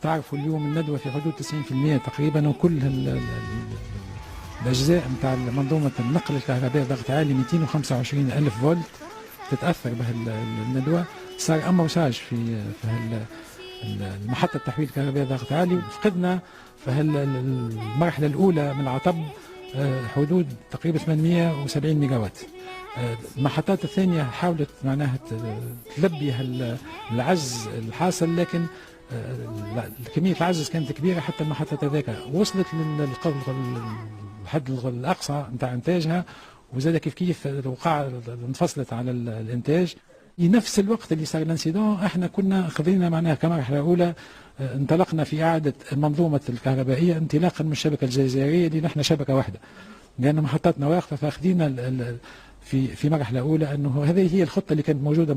تعرفوا اليوم الندوة في حدود 90% تقريبا، وكل الأجزاء نتاع منظومة النقل الكهربائي ضغط عالي 225 ألف فولت تتأثر به الندوة. صار أموساج في المحطة تحويل الكهربائي ضغط عالي. فقدنا في المرحلة الأولى من العطب حدود تقريبا 870 ميجا وات. المحطات الثانية حاولت معناها تلبي العجز الحاصل، لكن كمية العجز كانت كبيرة حتى المحطة هذاك وصلت للحد الأقصى نتاع إنتاجها، وزاد كيف وقع انفصلت على الإنتاج. في نفس الوقت اللي صار الانسيدون احنا كنا خذينا معناها كمرحلة أولى انطلقنا في إعادة المنظومة الكهربائية انطلاقا من الشبكة الجزائرية اللي نحن شبكة واحدة، لأن محطاتنا واقفة. فأخذينا في مرحلة أولى أنه هذه هي الخطة اللي كانت موجودة